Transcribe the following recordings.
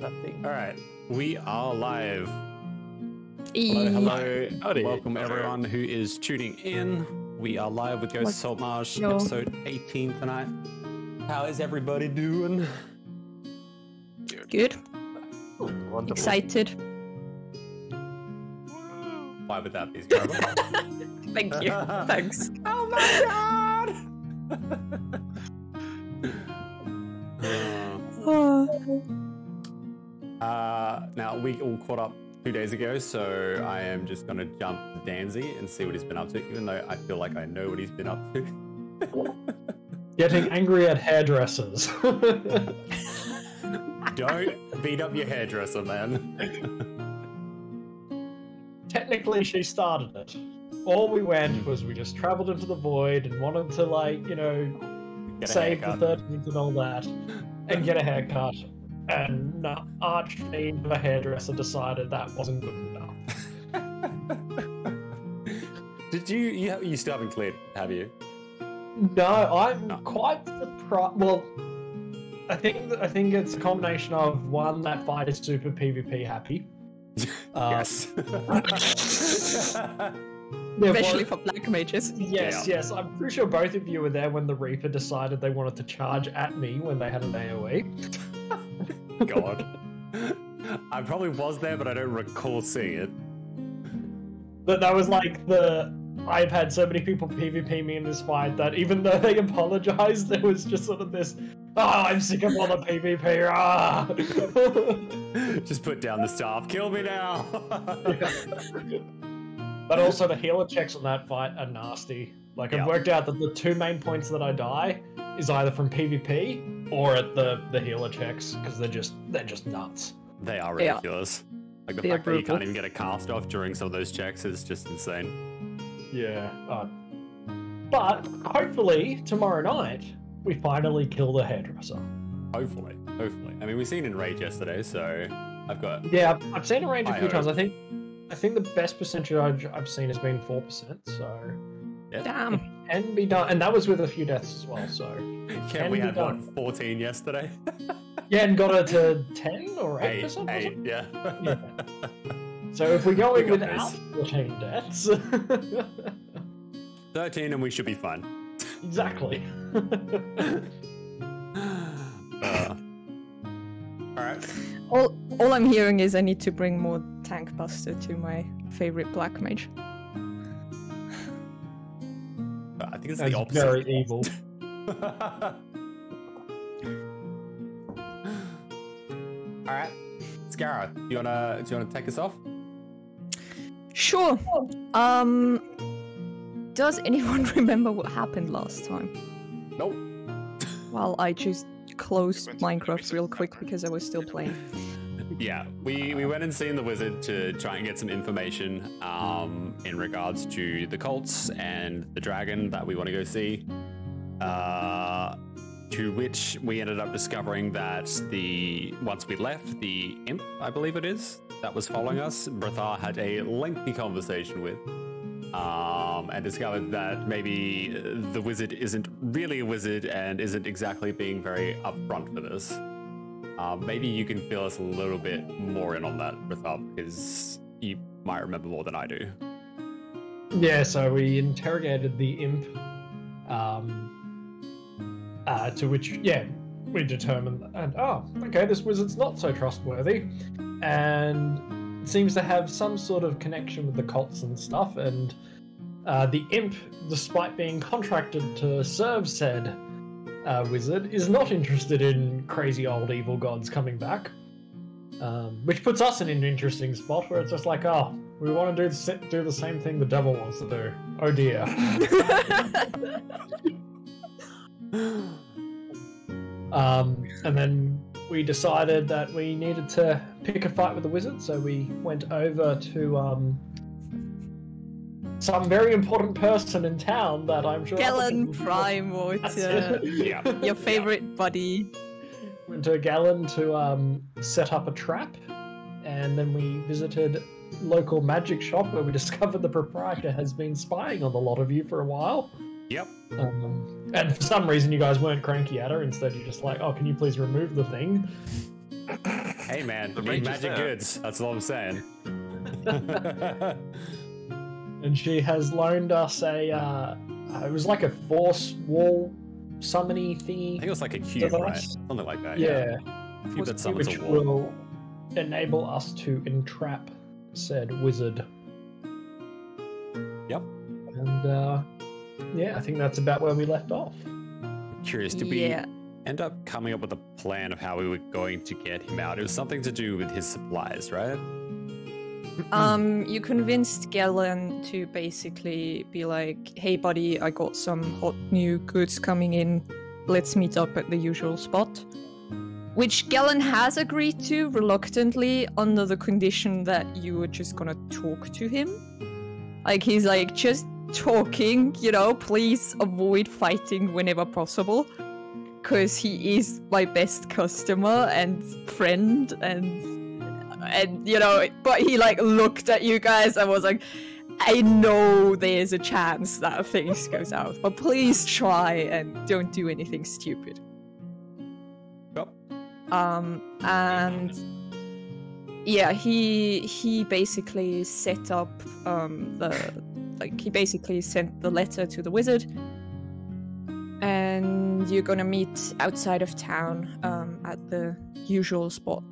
Nothing. All right, we are live. Hello, Hello. Howdy. Welcome everyone who is tuning in. We are live with Ghost Saltmarsh, Yo. episode 18 tonight. How is everybody doing? Good. Wonderful. Excited. Why would that be, Scarlet? Thank you. Thanks. Oh my god! Now we all caught up 2 days ago, so I am just gonna jump to Danzy and see what he's been up to, even though I feel like I know what he's been up to. Getting angry at hairdressers. Don't beat up your hairdresser, man. Technically, she started it. All we went was we just traveled into the void and wanted to, like, you know, Get a save the haircut. 13th and all that, and get a haircut. And Archfiend, the hairdresser, decided that wasn't good enough. Did you still haven't cleared, have you? No, I'm quite surprised. Well, I think it's a combination of one, that fight is super PvP happy. Yes. Especially for black mages. Yes. I'm pretty sure both of you were there when the Reaper decided they wanted to charge at me when they had an AoE. God. I probably was there, but I don't recall seeing it. But that was like I've had so many people PvP me in this fight that even though they apologized, there was just sort of this, I'm sick of all the PvP, Just put down the staff. Kill me now. But also the healer checks on that fight are nasty. Like, I've worked out that the two main points that I die is either from PvP or at the healer checks, because they're just nuts. They are ridiculous. Like the They are fact that you can't brutal. even get a cast off during some of those checks is just insane. Yeah. But hopefully tomorrow night we finally kill the hairdresser. Hopefully. I mean, we've seen in Rage yesterday, so I've got. Yeah, I've seen a range a I few hope. times. I think the best percentage I've seen has been 4%. So Yeah. Damn. can be done, and that was with a few deaths as well. So Yeah, we be had done. 14 yesterday. Yeah, and got it to 10 or 8%. Was it? Eight, yeah. Yeah. So if we go in We got without this. 14 deaths, 13 and we should be fine. exactly. Alright. All I'm hearing is I need to bring more tank buster to my favorite black mage. I think it's That's the opposite. very evil. Alright. Scara, do you wanna take us off? Sure. Does anyone remember what happened last time? Nope. Well, I just closed Minecraft real quick because I was still playing. Yeah, we went and seen the wizard to try and get some information in regards to the cults and the dragon that we want to go see. To which we ended up discovering that once we left, the imp, I believe it is, that was following us, Brathar had a lengthy conversation with. And discovered that maybe the wizard isn't really a wizard and isn't exactly being very upfront for this. Maybe you can fill us a little bit more in on that, Brathar, because you might remember more than I do. Yeah, so we interrogated the imp, to which, we determined, okay, this wizard's not so trustworthy, and seems to have some sort of connection with the cults and stuff, and the imp, despite being contracted to serve said wizard, is not interested in crazy old evil gods coming back. Which puts us in an interesting spot where it's just like, we want to do the same thing the devil wants to do. Oh dear. And then we decided that we needed to pick a fight with the wizard, so we went over to some very important person in town that I'm sure... Galen Prime, That's it. Yeah. your favorite buddy. Went to Galen to set up a trap, and then we visited local magic shop where we discovered the proprietor has been spying on the lot of you for a while. Yep. And for some reason you guys weren't cranky at her, instead you're just like, can you please remove the thing? Hey man, The need range is magic there. goods. That's all I'm saying. And she has loaned us a. It was like a force wall summony I thingy. think it was like a cube, right? Device. Something like that. Yeah, A cube that summons which a wall. will enable us to entrap said wizard. Yep. And yeah, I think that's about where we left off. Curious, did we Yeah. end up coming up with a plan of how we were going to get him out? It was something to do with his supplies, right? You convinced Galen to basically be like, hey buddy, I got some hot new goods coming in. Let's meet up at the usual spot. Which Galen has agreed to reluctantly under the condition that you were just gonna talk to him. Like, he's like, just talking, you know, please avoid fighting whenever possible. Because he is my best customer and friend and you know, but he like looked at you guys and was like, I know there's a chance that things go south, but please try and don't do anything stupid. Yep. And yeah, he basically set up he basically sent the letter to the wizard, and you're gonna meet outside of town at the usual spot,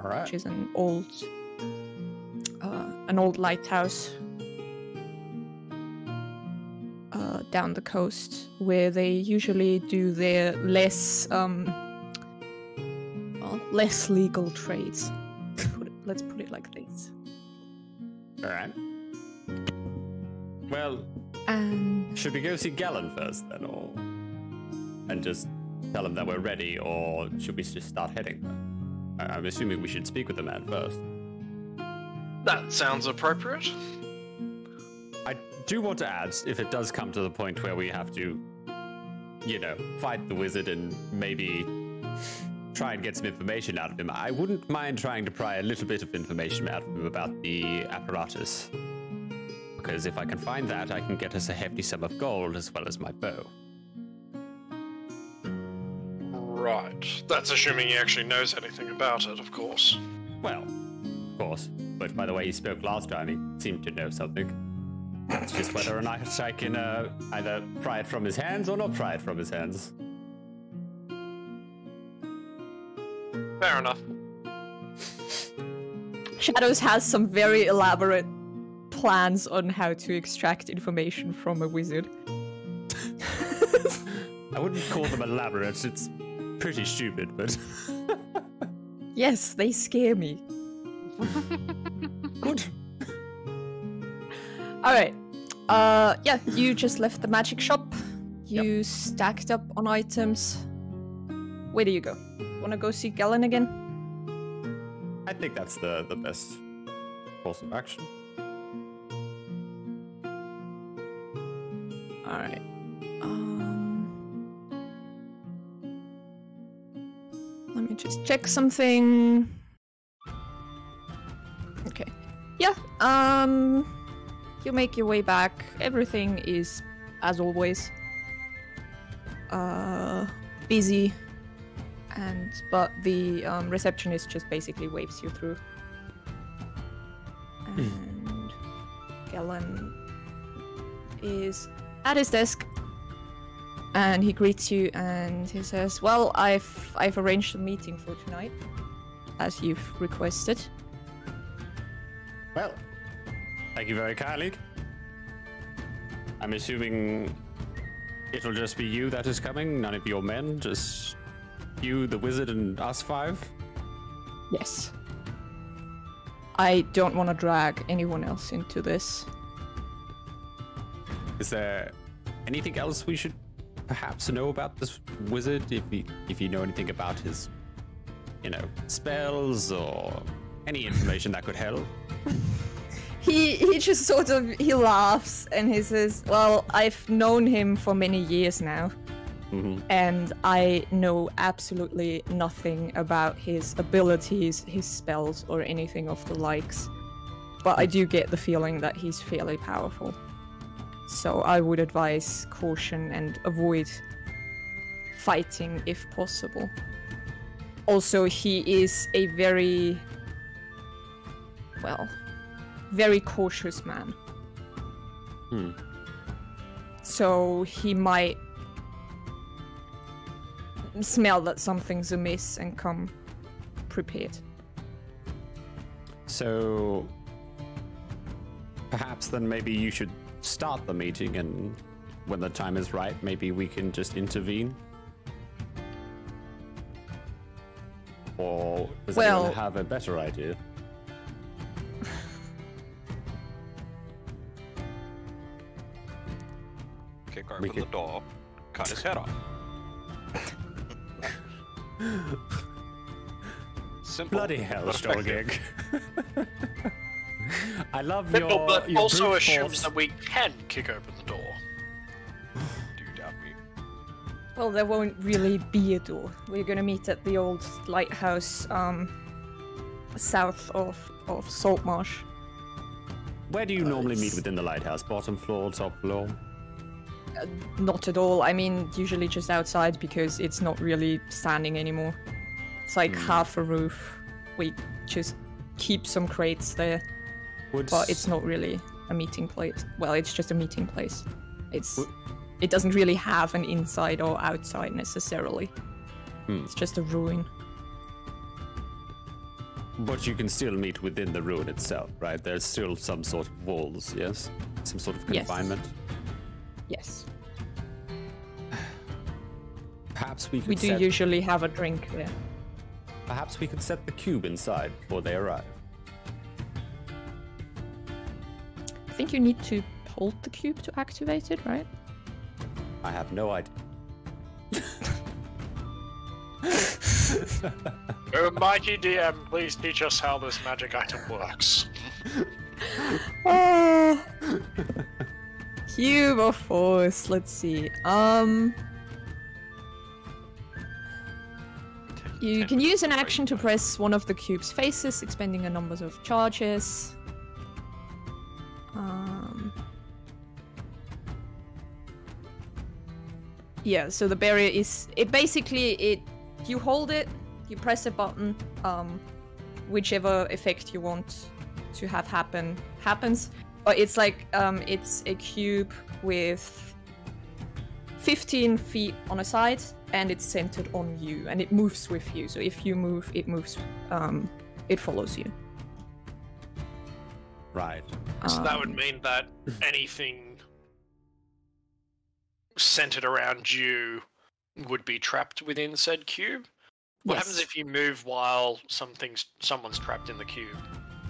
All right. which is an old lighthouse down the coast, where they usually do their less legal trades. Let's put it like this. All right. Well, And should we go see Galen first then, or and just tell him that we're ready, or should we just start heading there? I'm assuming we should speak with the man first. That sounds appropriate. I do want to add, if it does come to the point where we have to, you know, fight the wizard and maybe try and get some information out of him, I wouldn't mind trying to pry a little bit of information out of him about the apparatus. Because if I can find that, I can get us a hefty sum of gold as well as my bow. Right. That's assuming he actually knows anything about it, of course. Well, of course. But by the way he spoke last time, he seemed to know something. It's just whether or not I can either pry it from his hands or not pry it from his hands. Fair enough. Shadows has some very elaborate plans on how to extract information from a wizard. I wouldn't call them elaborate, it's pretty stupid, but... Yes, they scare me. Good. Alright. Yeah, you just left the magic shop. You stacked up on items. Where do you go? Wanna go see Galen again? I think that's the best course of action. Alright. Let me just check something. Okay. Yeah, you make your way back. Everything is, as always, busy. But the receptionist just basically waves you through. And Galen is at his desk, and he greets you and he says, well, I've arranged a meeting for tonight, as you've requested. Well, thank you very kindly. I'm assuming it'll just be you that is coming, none of your men, just you, the wizard, and us five? Yes. I don't want to drag anyone else into this. Is there anything else we should perhaps know about this wizard? If you know anything about his, you know, spells or any information that could help? He just sort of, he laughs and he says, well, I've known him for many years now. Mm-hmm. And I know absolutely nothing about his abilities, his spells, or anything of the likes. But I do get the feeling that he's fairly powerful. So I would advise caution and avoid fighting if possible. Also, he is a very, well, very cautious man. So he might smell that something's amiss and come prepared. So perhaps then maybe you should start the meeting, and when the time is right, maybe we can just intervene. Or does anyone have a better idea? Kick open the door, cut his head off. Simple. Bloody hell, but effective. Strogig. I love Simple, but your also brute assumes force. that we can kick open the door. Do you doubt me? Well, there won't really be a door. We're gonna meet at the old lighthouse, south of Saltmarsh. Where do you normally meet within the lighthouse? Bottom floor, top floor? Not at all. I mean, usually just outside because it's not really standing anymore. It's like half a roof. We just keep some crates there, but it's not really a meeting place. Well, it's just a meeting place. It doesn't really have an inside or outside necessarily. It's just a ruin. But you can still meet within the ruin itself, right? There's still some sort of walls, yes? Some sort of confinement? Yes. Perhaps we could We do usually have a drink there. Perhaps we could set the cube inside before they arrive. I think you need to hold the cube to activate it, right? I have no idea. Oh, mighty DM, please teach us how this magic item works. Oh. Cube of Force, let's see. You can use an action to press one of the cube's faces, expending a number of charges. Yeah, so the barrier is... You hold it, you press a button, whichever effect you want to have happen happens. But it's like, it's a cube with 15 feet on a side, and it's centered on you, and it moves with you. So if you move, it moves, it follows you. Right. So that would mean that anything centered around you would be trapped within said cube? What happens if you move while someone's trapped in the cube?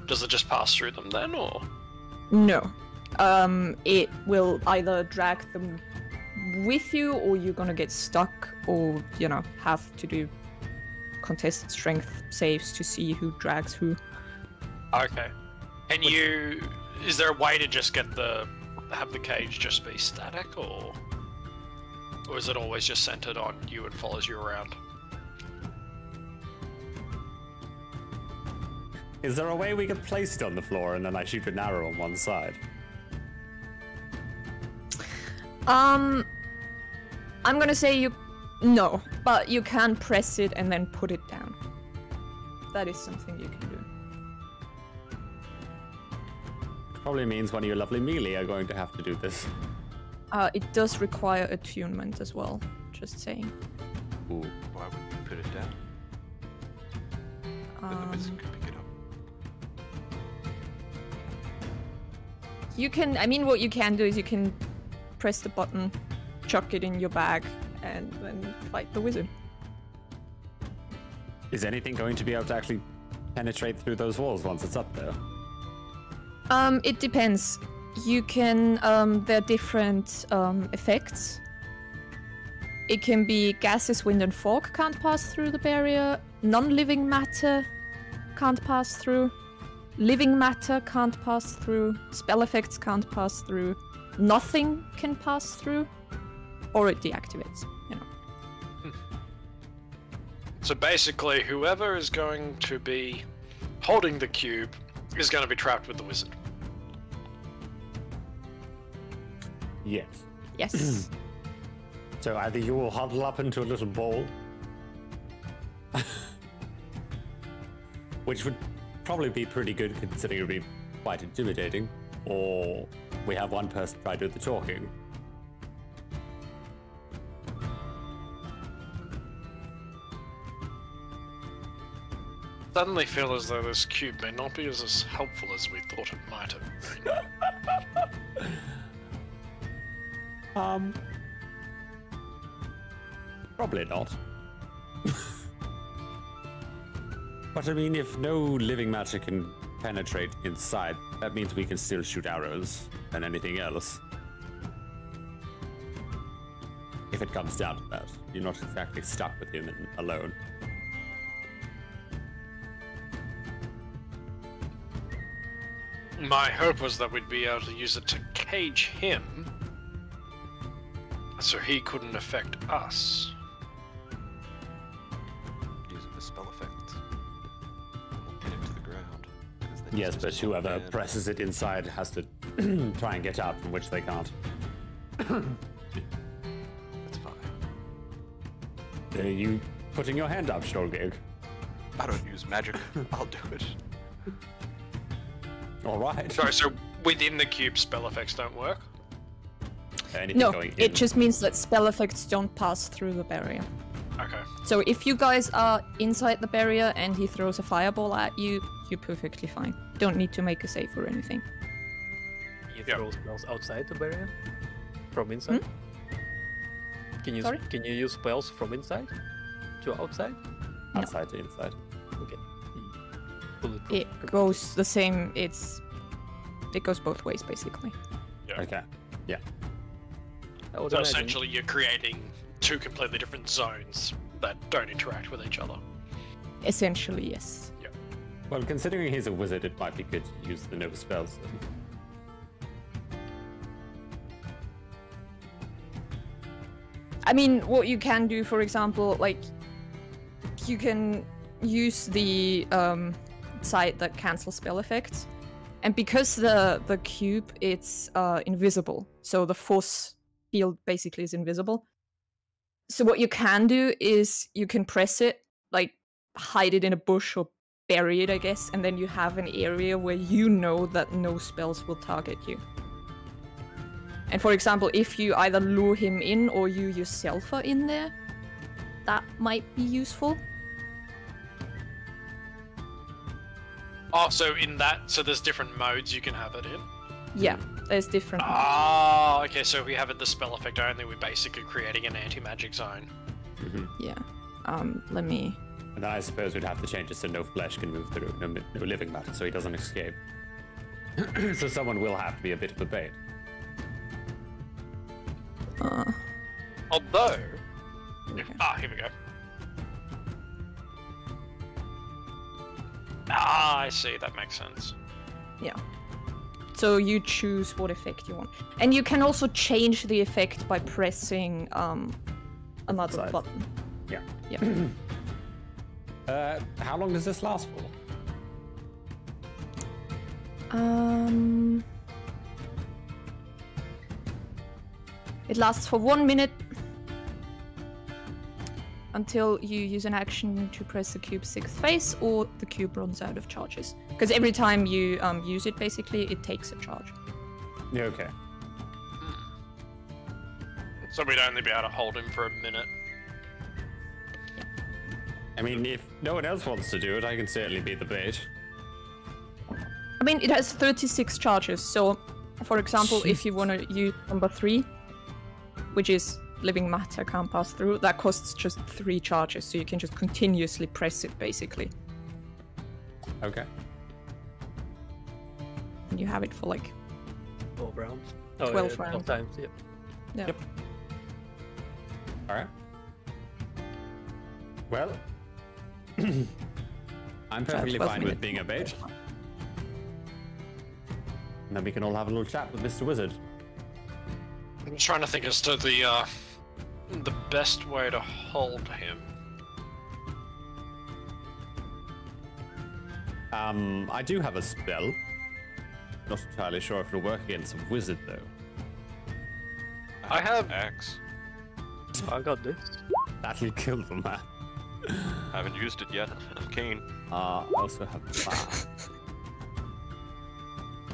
Does it just pass through them then, or? No. It will either drag them with you, or you're gonna get stuck, or, you know, have to do contested strength saves to see who drags who. Okay. And is there a way to just have the cage just be static, or is it always just centered on you and follows you around? Is there a way we could place it on the floor and then I shoot an arrow on one side? I'm gonna say no, but you can press it and then put it down. That is something you can do. Probably means one of your lovely melee are going to have to do this. It does require attunement as well, just saying. Ooh. Why would you put it down? Then the wizard could pick it up. You can, I mean, what you can do is you can press the button, chuck it in your bag, and then fight the wizard. Is anything going to be able to actually penetrate through those walls once it's up there? It depends. You can, there are different effects. It can be gases, wind, and fog can't pass through the barrier. Non-living matter can't pass through. Living matter can't pass through. Spell effects can't pass through. Nothing can pass through. Or it deactivates, you know. So basically, whoever is going to be holding the cube is going to be trapped with the wizard. Yes. Yes. So either you will huddle up into a little ball, which would probably be pretty good considering it would be quite intimidating. Or we have one person try to do the talking. Suddenly feel as though this cube may not be as helpful as we thought it might have been. Probably not. But I mean, if no living matter can penetrate inside, that means we can still shoot arrows and anything else. If it comes down to that, you're not exactly stuck with him alone. My hope was that we'd be able to use it to cage him, so he couldn't affect us. Use it for spell effects. We'll pin him to the ground. Yes, but whoever presses it inside has to try and get out, from which they can't. That's fine. Are you putting your hand up, Stolgig? I don't use magic. I'll do it. All right. Sorry, so within the cube, spell effects don't work? Anything No, going in? it just means that spell effects don't pass through the barrier. Okay. So if you guys are inside the barrier and he throws a fireball at you, you're perfectly fine. Don't need to make a save or anything. You Yeah. throw spells outside the barrier? From inside? Sorry? Can you use spells from inside to outside? Outside to inside. Okay. Bulletproof. It goes the same. It goes both ways basically. Yeah. Okay. Yeah. I would So imagine. essentially, you're creating two completely different zones that don't interact with each other. Essentially, yes. Well, considering he's a wizard, it might be good to use the no spells. I mean, what you can do, for example, like you can use the site that cancels spell effects, and because the cube it's invisible, so the force field basically is invisible. So what you can do is you can press it, like hide it in a bush or bury it, I guess, and then you have an area where you know that no spells will target you. And for example, if you either lure him in or you yourself are in there, that might be useful. Oh, so so there's different modes you can have it in? Yeah, there's different. Oh, okay, so if we have it the spell effect only, we're basically creating an anti-magic zone. Yeah. Let me. And then I suppose we'd have to change it so no flesh can move through, no living matter, so he doesn't escape. So someone will have to be a bit of a bait. Although... Okay. here we go. I see, that makes sense. Yeah. So you choose what effect you want, and you can also change the effect by pressing another Side. button. Yeah. Yeah. How long does this last for? It lasts for 1 minute until you use an action to press the cube's 6th phase, or the cube runs out of charges. Because every time you use it, basically, it takes a charge. Yeah, okay. So we'd only be able to hold him for a minute. I mean, if no one else wants to do it, I can certainly be the bait. I mean, it has 36 charges, so, for example, if you want to use number 3, which is living matter can't pass through, that costs just 3 charges, so you can just continuously press it, basically. Okay. And you have it for, like, 12 rounds. Oh, 12 yeah, 12 rounds. times, yeah. yeah. Yep. All right. Well, I'm perfectly 12 fine with minutes. being a bait. And then we can all have a little chat with Mr. Wizard. I'm trying to think as to the best way to hold him. I do have a spell. Not entirely sure if it'll work against a wizard, though. I have... axe. I got this. That'll kill them, man. Haven't used it yet. I'm keen. I also have that.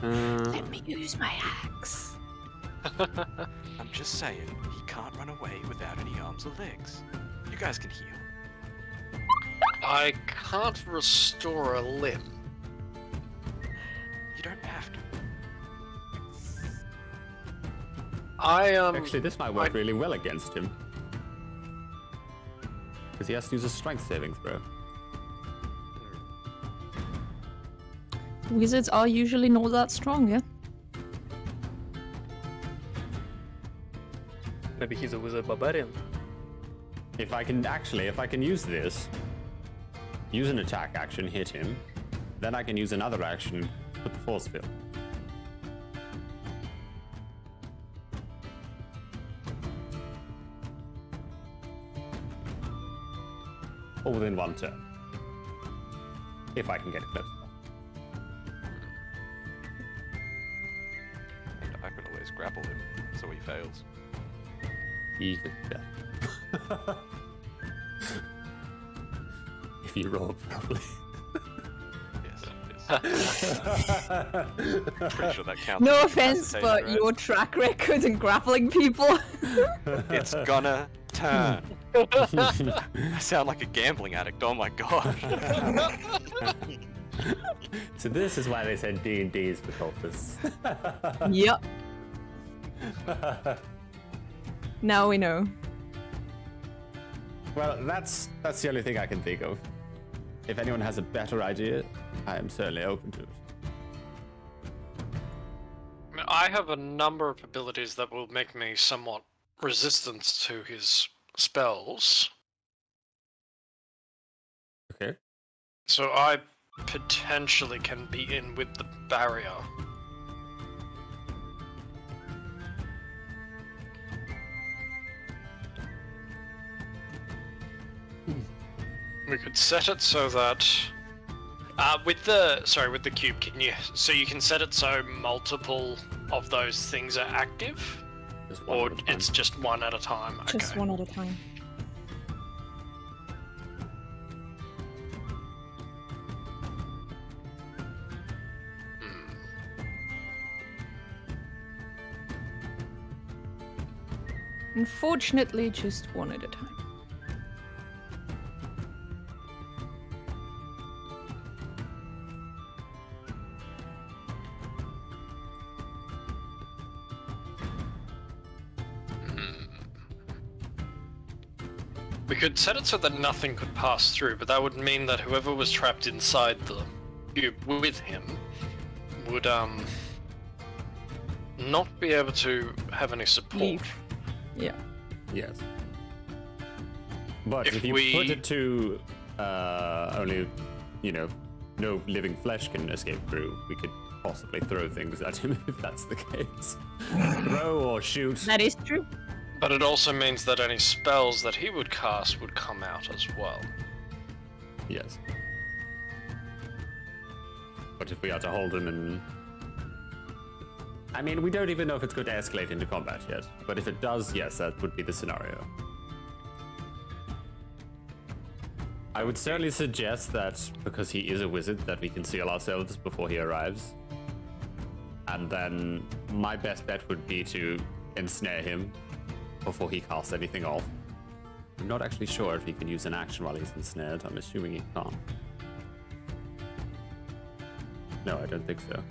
Let me use my axe. I'm just saying, he can't run away without any arms or legs. You guys can heal. I can't restore a limb. You don't have to. Actually, this might work really well against him. Because he has to use a strength saving throw. Wizards are usually not that strong, yeah? Maybe he's a wizard barbarian. If I can use this, use an attack action, hit him, then I can use another action, put the force field. Or within one turn. If I can get close enough. And I can always grapple him, so he fails. Even better. If you roll properly. Yes. Pretty sure that counts. No as offense, incapacitation, but right? your track record in grappling people. It's gonna turn. I sound like a gambling addict. Oh my god. So this is why they said D&D is for cultists. Yep. Now we know. Well, that's the only thing I can think of. If anyone has a better idea, I am certainly open to it. I mean, I have a number of abilities that will make me somewhat resistant to his spells. Okay. So I potentially can be in with the barrier. We could set it so that with the cube, you can set it so multiple of those things are active, Just one or at a time. it's just one at a time. Just Okay. one at a time. Unfortunately, just one at a time. We could set it so that nothing could pass through, but that would mean that whoever was trapped inside the cube with him would not be able to have any support. Leave. Yeah. Yes. But If if you we- put it to only, no living flesh can escape through, we could possibly throw things at him if that's the case. Throw or shoot. That is true. But it also means that any spells that he would cast would come out as well. Yes. But if we are to hold him in... I mean, we don't even know if it's going to escalate into combat yet. But if it does, yes, that would be the scenario. I would certainly suggest that, because he is a wizard, that we conceal ourselves before he arrives. And then my best bet would be to ensnare him before he casts anything off. I'm not actually sure if he can use an action while he's ensnared. I'm assuming he can't. No, I don't think so.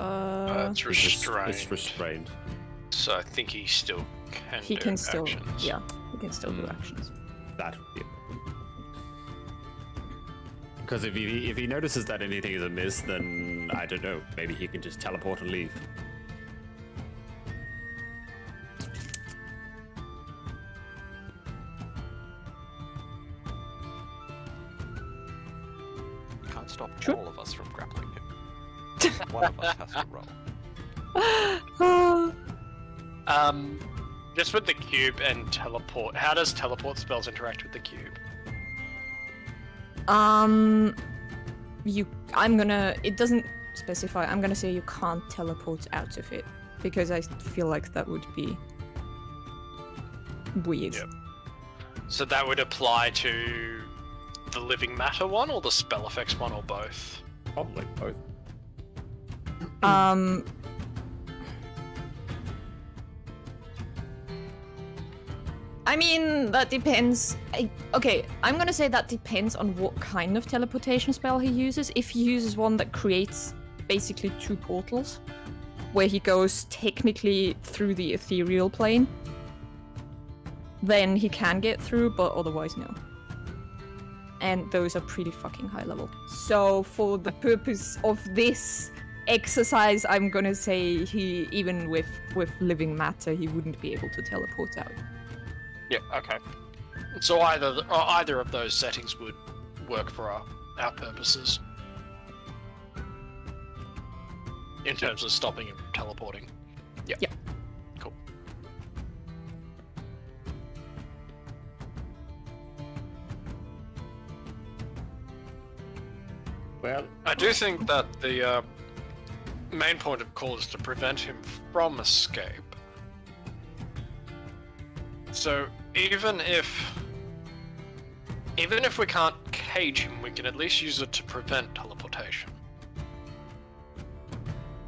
It's It's restrained. It's restrained. So I think he still can He do can still, actions. yeah, he can still do actions. That would be a problem. Because if he notices that anything is amiss, then I don't know. Maybe he can just teleport and leave. You can't stop Sure. all of us from grappling him. One of us has to roll. Just with the cube and teleport, how does teleport spells interact with the cube? It doesn't specify. I'm gonna say you can't teleport out of it because I feel like that would be weird. Yep. So that would apply to the living matter one, or the spell effects one, or both? Probably both. I mean, that depends. Okay, I'm gonna say that depends on what kind of teleportation spell he uses. If he uses one that creates basically 2 portals, where he goes technically through the ethereal plane, then he can get through, but otherwise no. And those are pretty fucking high level. So for the purpose of this exercise, I'm gonna say he, even with living matter, he wouldn't be able to teleport out. Yeah, okay. So either of those settings would work for our purposes. In terms of stopping him from teleporting. Yeah. Yep. Cool. Well, I do think that the main point of call is to prevent him from escape. So even if we can't cage him, we can at least use it to prevent teleportation.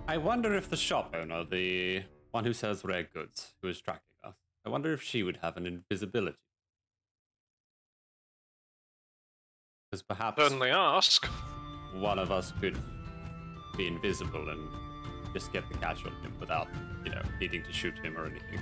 I wonder if the shop owner, the one who sells rare goods, who is tracking us, I wonder if she would have an invisibility. Because perhaps Certainly ask. one of us could be invisible and just get the catch on him without, needing to shoot him or anything.